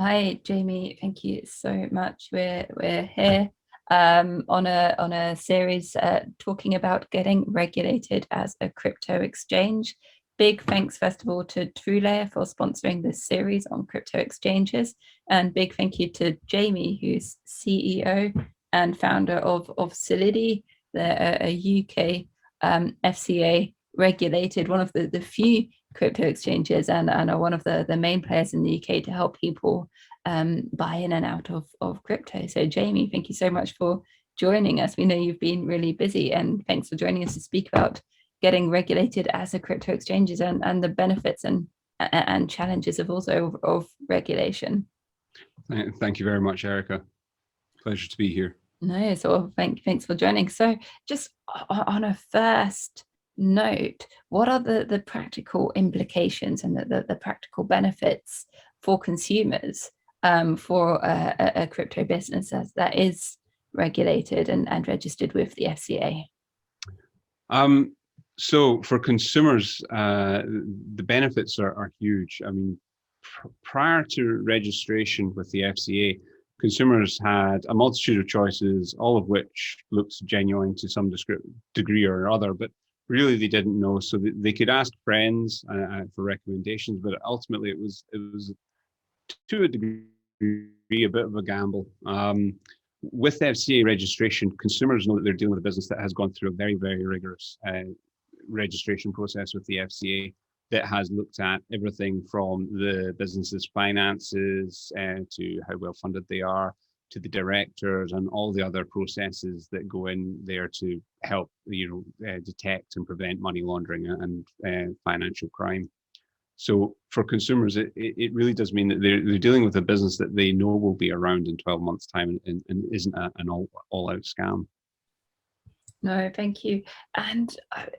Hi, Jamie. Thank you so much. We're here on a series talking about getting regulated as a crypto exchange. Big thanks, first of all, to TrueLayer for sponsoring this series on crypto exchanges, and big thank you to Jamie, who's CEO and founder of Solidi, a UK FCA regulated, one of the few crypto exchanges, and are one of the main players in the UK to help people buy in and out of crypto. So Jamie, thank you so much for joining us. We know you've been really busy, and thanks for joining us to speak about getting regulated as a crypto exchanges and the benefits and challenges of also of regulation. Thank you very much, Erica. Pleasure to be here. No, so thanks for joining. So just on a first note, what are the practical implications and the practical benefits for consumers for a crypto business that is regulated and registered with the FCA? So for consumers, the benefits are huge. I mean, prior to registration with the FCA, consumers had a multitude of choices, all of which looked genuine to some degree or other, but really they didn't know. So they could ask friends for recommendations, but ultimately it was to a degree a bit of a gamble. With FCA registration, consumers know that they're dealing with a business that has gone through a very, very rigorous registration process with the FCA that has looked at everything from the business's finances to how well funded they are, to the directors and all the other processes that go in there to help detect and prevent money laundering and financial crime. So for consumers, it really does mean that they're dealing with a business that they know will be around in 12 months' time and isn't an all-out scam. No, thank you. And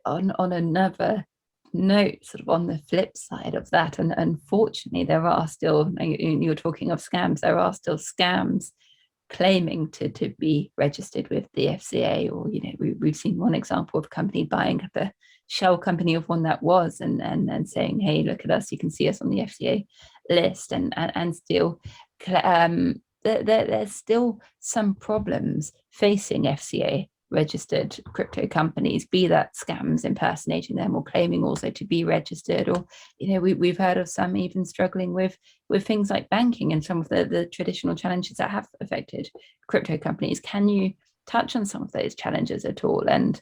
on another note, sort of on the flip side of that, and unfortunately, there are still, you're talking of scams, there are still scams claiming to be registered with the FCA, or we've seen one example of a company buying up a shell company of one that was, and saying, hey, look at us, you can see us on the FCA list, and still there's still some problems facing FCA registered crypto companies, be that scams impersonating them or claiming also to be registered, or we've heard of some even struggling with things like banking and some of the traditional challenges that have affected crypto companies. Can you touch on some of those challenges at all, and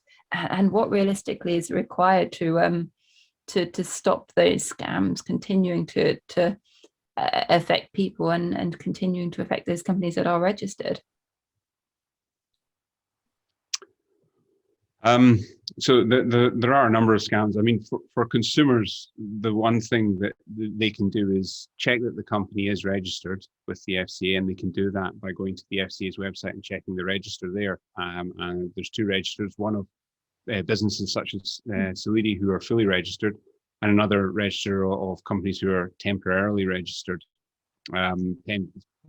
what realistically is required to stop those scams continuing to affect people and continuing to affect those companies that are registered? So there are a number of scams. I mean, for consumers, the one thing that they can do is check that the company is registered with the FCA, and they can do that by going to the FCA's website and checking the register there. And there's two registers, one of businesses such as Solidi, who are fully registered, and another register of companies who are temporarily registered. And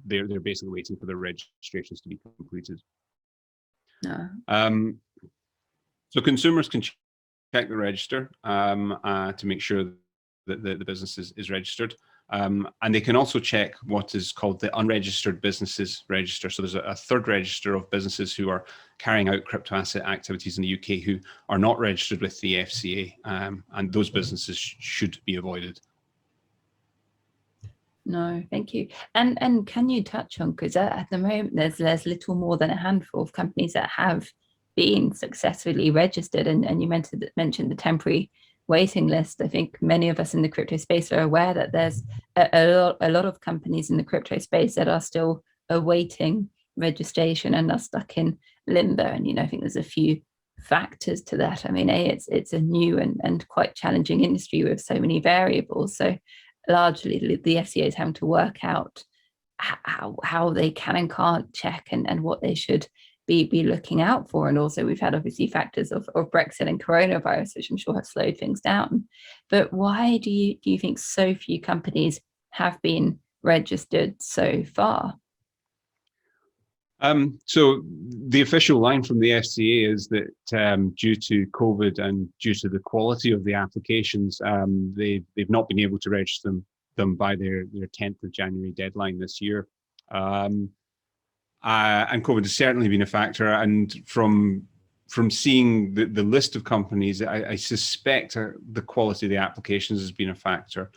they're basically waiting for their registrations to be completed. No. So consumers can check the register to make sure that the business is registered. And they can also check what is called the unregistered businesses register. So there's a third register of businesses who are carrying out crypto asset activities in the UK who are not registered with the FCA, and those businesses should be avoided. No, thank you. And can you touch on, because at the moment there's little more than a handful of companies that have been successfully registered, and you mentioned the temporary waiting list. I think many of us in the crypto space are aware that there's a lot of companies in the crypto space that are still awaiting registration and are stuck in limbo. And I think there's a few factors to that. I mean, it's a new and quite challenging industry with so many variables. So largely the FCA is having to work out how they can and can't check and what they should be looking out for. And also we've had obviously factors of Brexit and coronavirus, which I'm sure have slowed things down. But why do you think so few companies have been registered so far? So the official line from the FCA is that due to COVID and due to the quality of the applications, they've not been able to register them them by their 10th of January deadline this year. And COVID has certainly been a factor. And from seeing the list of companies, I suspect the quality of the applications has been a factor.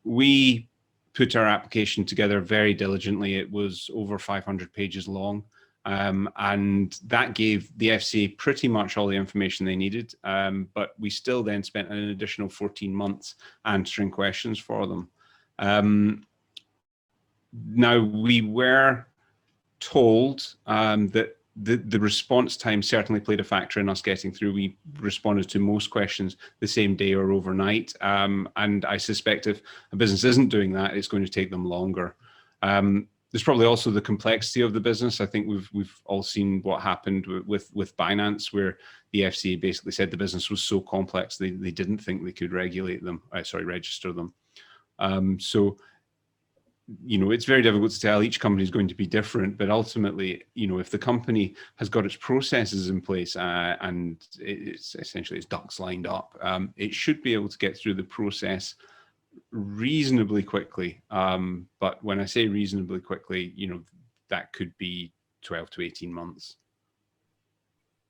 We put our application together very diligently. It was over 500 pages long. And that gave the FCA pretty much all the information they needed. But we still then spent an additional 14 months answering questions for them. Now, we were told that the response time certainly played a factor in us getting through. We responded to most questions the same day or overnight. And I suspect if a business isn't doing that, it's going to take them longer. There's probably also the complexity of the business. I think we've all seen what happened with Binance, where the FCA basically said the business was so complex they didn't think they could register them. So, it's very difficult to tell. Each company is going to be different, but ultimately, if the company has got its processes in place and it's essentially its ducks lined up, it should be able to get through the process reasonably quickly. But when I say reasonably quickly, that could be 12 to 18 months.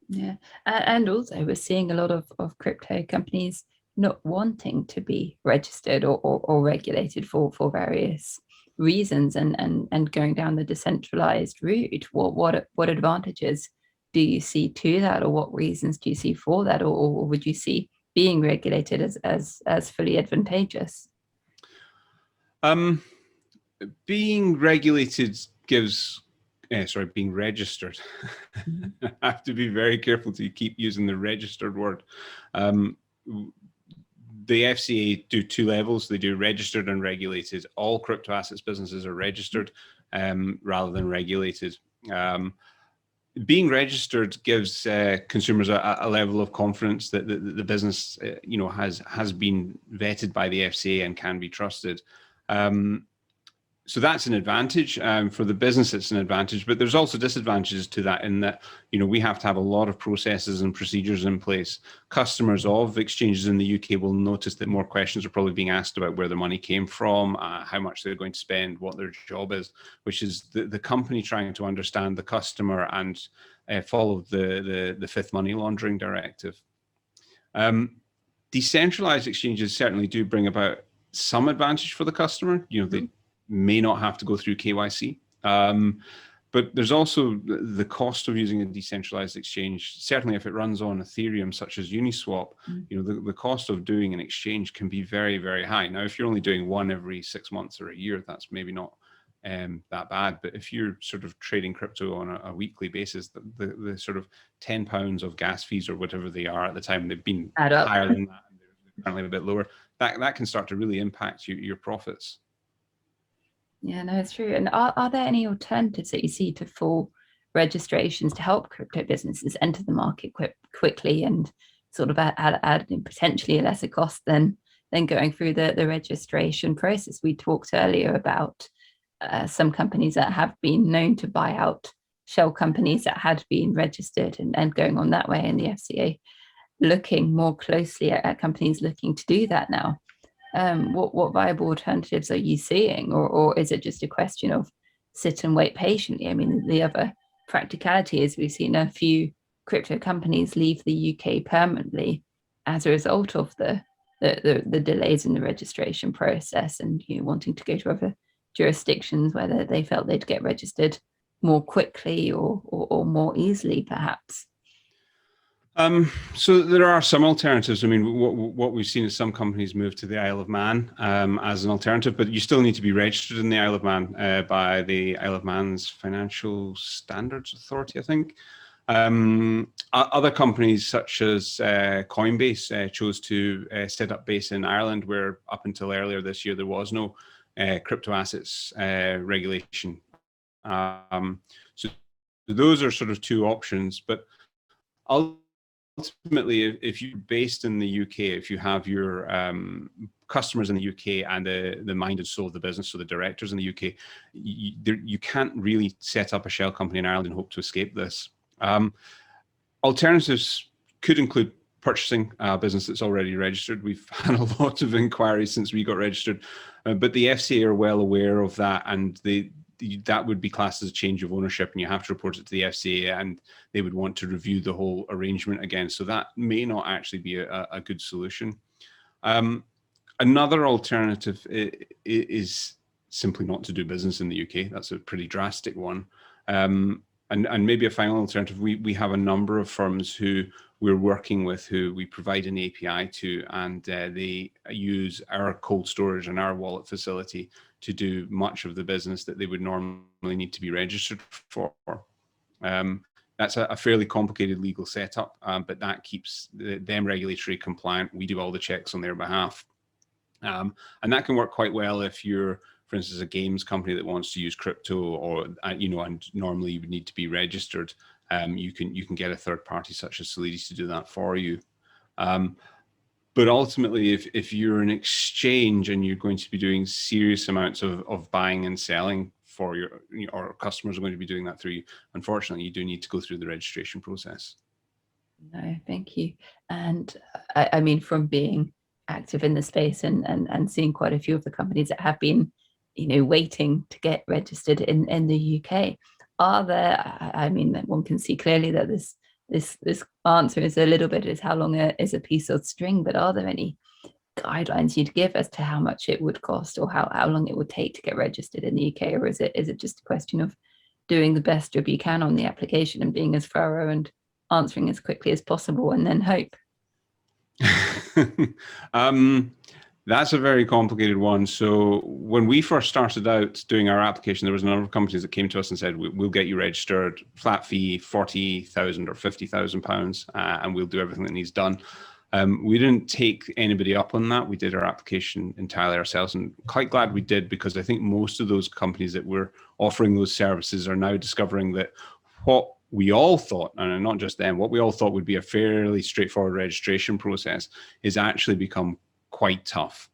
Yeah, and also we're seeing a lot of crypto companies not wanting to be registered or regulated for various reasons, and going down the decentralized route. What advantages do you see to that, or what reasons do you see for that, or would you see being regulated as fully advantageous? Being regulated gives, being registered. I have to be very careful to keep using the registered word. The FCA do two levels. They do registered and regulated. All crypto assets businesses are registered rather than regulated. Being registered gives consumers a level of confidence that the business has been vetted by the FCA and can be trusted. So that's an advantage. For the business, it's an advantage, but there's also disadvantages to that, in that, we have to have a lot of processes and procedures in place. Customers of exchanges in the UK will notice that more questions are probably being asked about where the money came from, how much they're going to spend, what their job is, which is the company trying to understand the customer and follow the fifth money laundering directive. Decentralized exchanges certainly do bring about some advantage for the customer. They may not have to go through KYC. But there's also the cost of using a decentralized exchange. Certainly if it runs on Ethereum, such as Uniswap, the cost of doing an exchange can be very, very high. Now, if you're only doing one every 6 months or a year, that's maybe not that bad. But if you're sort of trading crypto on a weekly basis, the sort of £10 of gas fees or whatever they are at the time, they've been higher than that, and they're currently a bit lower. That can start to really impact your profits. Yeah, no, it's true. And are there any alternatives that you see to full registrations to help crypto businesses enter the market quickly and sort of add potentially a lesser cost than going through the registration process? We talked earlier about some companies that have been known to buy out shell companies that had been registered and going on that way, and the FCA looking more closely at companies looking to do that now. What viable alternatives are you seeing, or is it just a question of sit and wait patiently? I mean, the other practicality is we've seen a few crypto companies leave the UK permanently as a result of the delays in the registration process, and wanting to go to other jurisdictions where they felt they'd get registered more quickly or more easily, perhaps. So there are some alternatives. I mean, what we've seen is some companies move to the Isle of Man as an alternative, but you still need to be registered in the Isle of Man by the Isle of Man's Financial Standards Authority, I think. Other companies such as Coinbase chose to set up base in Ireland, where up until earlier this year there was no crypto assets regulation. So those are sort of two options, but ultimately, if you're based in the UK, if you have your customers in the UK and the mind and soul of the business, so the directors in the UK, you can't really set up a shell company in Ireland and hope to escape this. Alternatives could include purchasing a business that's already registered. We've had a lot of inquiries since we got registered, but the FCA are well aware of that, and that would be classed as a change of ownership, and you have to report it to the FCA, and they would want to review the whole arrangement again. So that may not actually be a good solution. Another alternative is simply not to do business in the UK. That's a pretty drastic one. And maybe a final alternative, we have a number of firms who we're working with who we provide an API to, and they use our cold storage and our wallet facility to do much of the business that they would normally need to be registered for. That's a fairly complicated legal setup, but that keeps them regulatory compliant. We do all the checks on their behalf. And that can work quite well if you're, for instance, a games company that wants to use crypto, or and normally you would need to be registered. You can get a third party such as Solidi to do that for you. But ultimately, if you're an exchange and you're going to be doing serious amounts of buying and selling for or customers are going to be doing that through you, unfortunately, you do need to go through the registration process. No, thank you. And I mean, from being active in the space and seeing quite a few of the companies that have been, waiting to get registered in the UK, are there, I mean, one can see clearly that this answer is a little bit is how long is a piece of string, but are there any guidelines you'd give as to how much it would cost, or how long it would take to get registered in the UK? Or is it just a question of doing the best job you can on the application and being as thorough and answering as quickly as possible and then hope? That's a very complicated one. So when we first started out doing our application, there was a number of companies that came to us and said, we'll get you registered, flat fee, 40,000 or 50,000 pounds, and we'll do everything that needs done. We didn't take anybody up on that. We did our application entirely ourselves, and quite glad we did, because I think most of those companies that were offering those services are now discovering that what we all thought, and not just them, what we all thought would be a fairly straightforward registration process is actually become quite tough.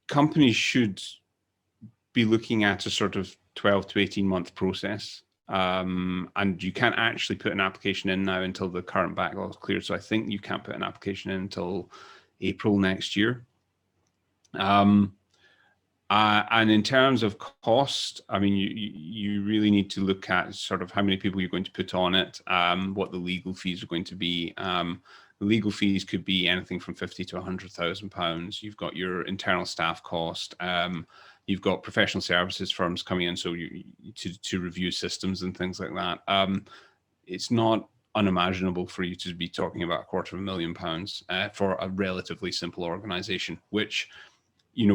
Companies should be looking at a sort of 12 to 18 month process. And you can't actually put an application in now until the current backlog is cleared. So I think you can't put an application in until April next year. And in terms of cost, I mean, you really need to look at sort of how many people you're going to put on it, what the legal fees are going to be. The legal fees could be anything from 50 to 100,000 pounds. You've got your internal staff cost. You've got professional services firms coming in, so to review systems and things like that. It's not unimaginable for you to be talking about £250,000 for a relatively simple organization, which,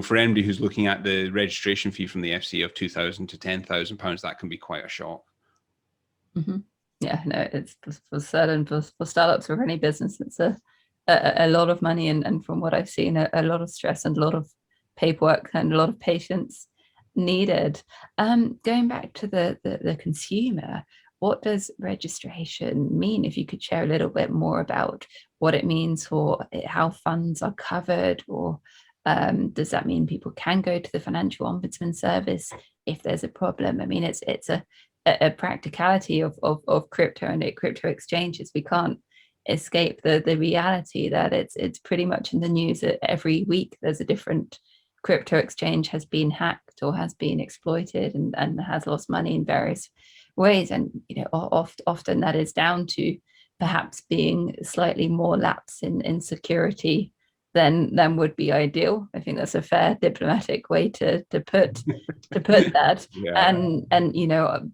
for anybody who's looking at the registration fee from the FCA of £2,000 to £10,000, that can be quite a shock. Mm-hmm. Yeah, no, it's for certain for startups or any business, it's a lot of money, and from what I've seen, a lot of stress and a lot of paperwork and a lot of patience needed. Going back to the consumer, what does registration mean? If you could share a little bit more about what it means, or how funds are covered, or does that mean people can go to the Financial Ombudsman Service if there's a problem? I mean, it's a practicality of crypto and crypto exchanges. We can't escape the reality that it's pretty much in the news that every week there's a different crypto exchange has been hacked or has been exploited and has lost money in various ways. And often that is down to perhaps being slightly more lax in security than would be ideal. I think that's a fair diplomatic way to put that. Yeah. And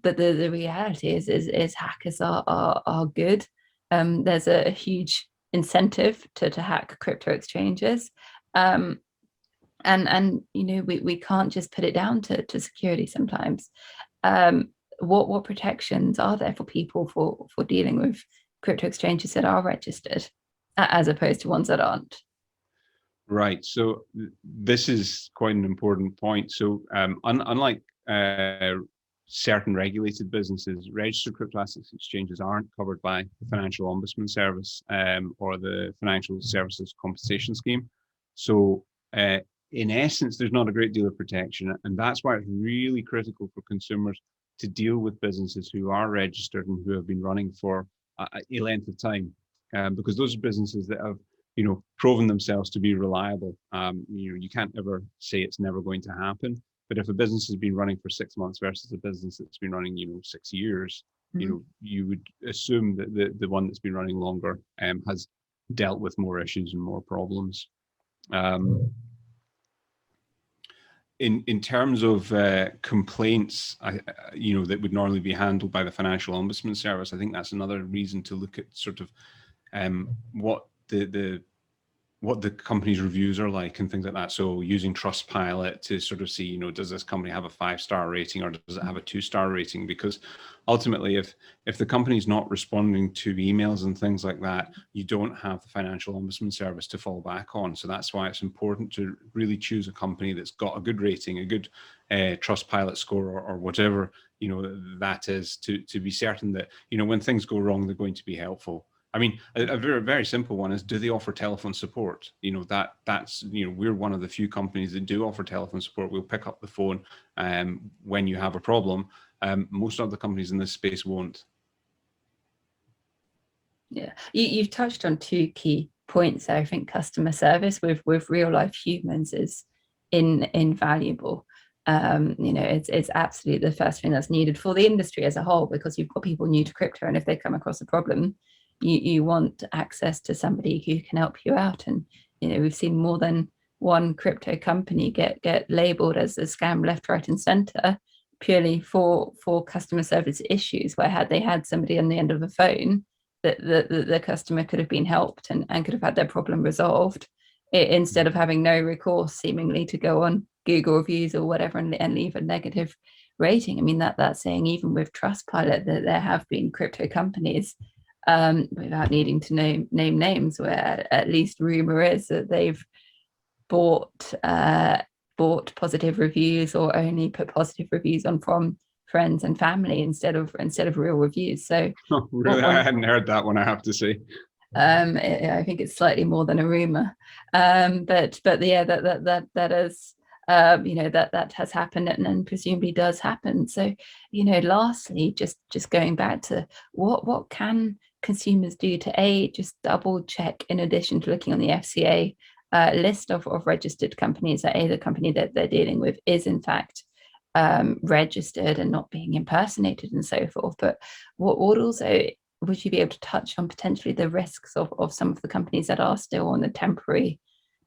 but the reality is hackers are good. There's a huge incentive to hack crypto exchanges. And we can't just put it down to security sometimes. What protections are there for people for dealing with crypto exchanges that are registered as opposed to ones that aren't? Right. So this is quite an important point. So unlike certain regulated businesses, registered crypto assets exchanges aren't covered by the Financial Ombudsman Service or the Financial Services Compensation Scheme. So in essence, there's not a great deal of protection. And that's why it's really critical for consumers to deal with businesses who are registered and who have been running for a length of time, because those are businesses that have, proven themselves to be reliable. You can't ever say it's never going to happen. But if a business has been running for 6 months versus a business that's been running, 6 years, you would assume that the one that's been running longer has dealt with more issues and more problems. In terms of complaints, that would normally be handled by the Financial Ombudsman Service, I think that's another reason to look at sort of what the company's reviews are like and things like that. So using Trustpilot to sort of see, does this company have a 5-star rating or does it have a 2-star rating? Because ultimately, if the company's not responding to emails and things like that, you don't have the Financial Ombudsman Service to fall back on. So that's why it's important to really choose a company that's got a good rating, a good Trustpilot score or whatever, that is, to be certain that, when things go wrong, they're going to be helpful. I mean, a very, very simple one is, do they offer telephone support? That's we're one of the few companies that do offer telephone support. We'll pick up the phone when you have a problem. Most other companies in this space won't. Yeah, you've touched on 2 key points there. I think customer service with real life humans is invaluable. It's absolutely the first thing that's needed for the industry as a whole, because you've got people new to crypto, and if they come across a problem, you want access to somebody who can help you out. And we've seen more than one crypto company get labeled as a scam left, right, and center purely for customer service issues, where had they had somebody on the end of the phone, that the customer could have been helped and could have had their problem resolved, instead of having no recourse seemingly to go on Google reviews or whatever and leave a negative rating. I mean, that's saying even with Trustpilot that there have been crypto companies, without needing to name names, where at least rumor is that they've bought positive reviews or only put positive reviews on from friends and family instead of real reviews. So really, I hadn't heard that one, I have to say. I think it's slightly more than a rumor, but yeah, that is that has happened and presumably does happen. So lastly, just going back to what can consumers do to just double check, in addition to looking on the FCA list of registered companies, that the company that they're dealing with is in fact registered and not being impersonated and so forth. But what also would you be able to touch on potentially the risks of some of the companies that are still on the temporary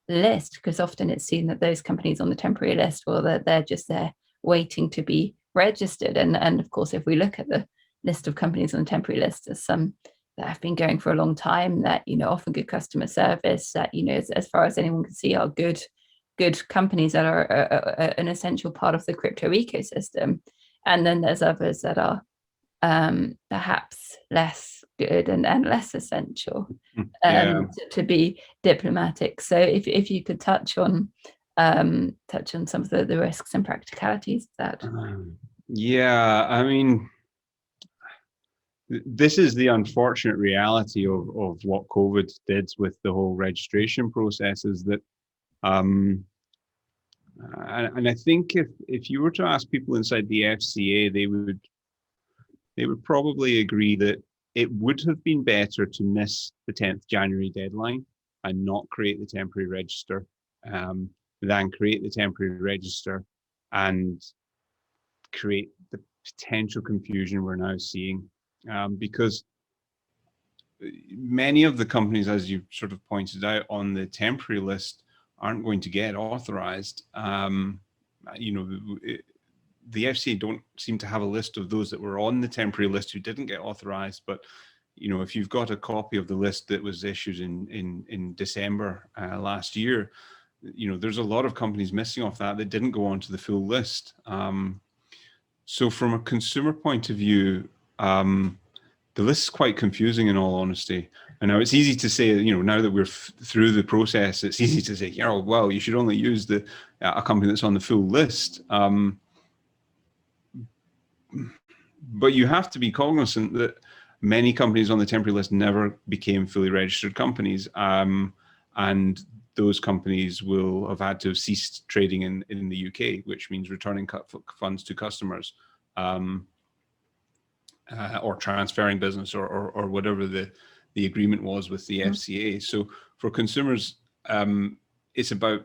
list? Because often it's seen that those companies on the temporary list, well, they're just there waiting to be registered. And of course, if we look at the list of companies on the temporary list, there's some that have been going for a long time that offer good customer service, that as far as anyone can see are good companies that are an essential part of the crypto ecosystem. And then there's others that are perhaps less good and less essential, to be diplomatic. So if you could touch on some of the risks and practicalities of that. Yeah, I mean, this is the unfortunate reality of what COVID did with the whole registration process, is that and I think if you were to ask people inside the FCA, they would probably agree that it would have been better to miss the 10th January deadline and not create the temporary register, than create the temporary register and create the potential confusion we're now seeing. Because many of the companies, as you sort of pointed out, on the temporary list aren't going to get authorized. The FCA don't seem to have a list of those that were on the temporary list who didn't get authorized. But if you've got a copy of the list that was issued in December last year, there's a lot of companies missing off that didn't go onto the full list. So from a consumer point of view, the list is quite confusing, in all honesty. And now it's easy to say, now that we're through the process, it's easy to say, well, you should only use a company that's on the full list. But you have to be cognizant that many companies on the temporary list never became fully registered companies. And those companies will have had to have ceased trading in the UK, which means returning funds to customers. or transferring business, or whatever the agreement was with the FCA. So for consumers, it's about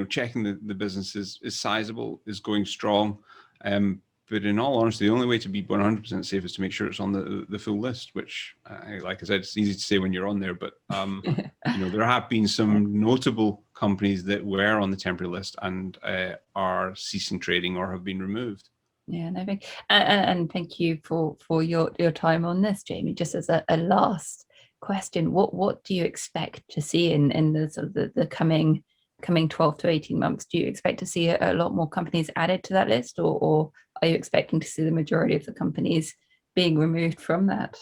checking the business is sizable, is going strong. But in all honesty, the only way to be 100% safe is to make sure it's on the full list, which, like I said, it's easy to say when you're on there. But there have been some notable companies that were on the temporary list and are ceasing trading or have been removed. Yeah, no, and thank you for your time on this, Jamie. Just as a last question, what do you expect to see in the sort of the coming 12 to 18 months? Do you expect to see a lot more companies added to that list, or are you expecting to see the majority of the companies being removed from that?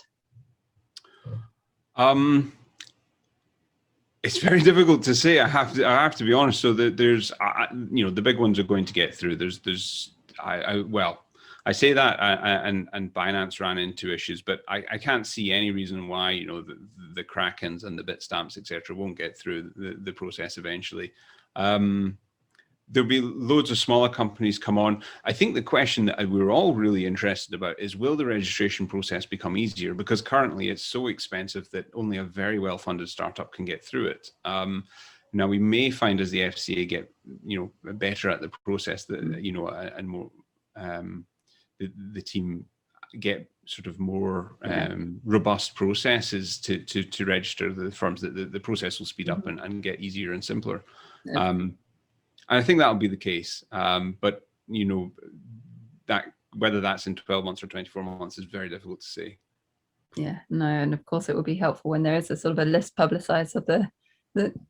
It's very difficult to say. I have to be honest. So there's the big ones are going to get through. I say that, and Binance ran into issues, but I can't see any reason why the Krakens and the Bitstamps, etc., won't get through the process eventually. There'll be loads of smaller companies come on. I think the question that we're all really interested about is, will the registration process become easier? Because currently it's so expensive that only a very well-funded startup can get through it. Now we may find, as the FCA get better at the process, that and more the team get sort of more robust processes to register the firms, that the process will speed up and get easier and simpler. I think that'll be the case, but that whether that's in 12 months or 24 months is very difficult to say. Yeah, no, and of course it will be helpful when there is a sort of a list publicized of the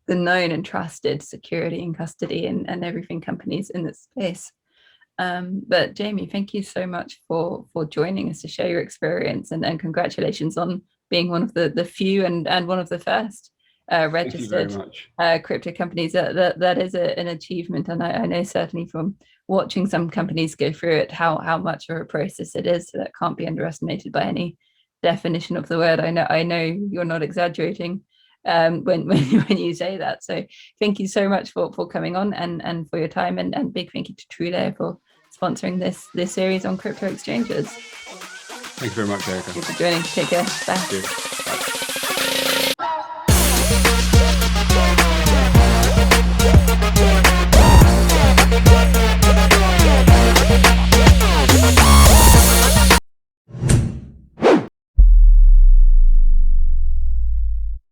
known and trusted security and custody and everything companies in this space. But Jamie, thank you so much for joining us to share your experience, and congratulations on being one of the few and one of the first registered crypto companies. That is an achievement, and I know certainly from watching some companies go through it how much of a process it is. So that can't be underestimated by any definition of the word. I know you're not exaggerating when you say that. So thank you so much for coming on and for your time, and big thank you to Truelayer for sponsoring this series on crypto exchanges. Thank you very much, Erica. Thank you for joining. Take care. Bye. Bye.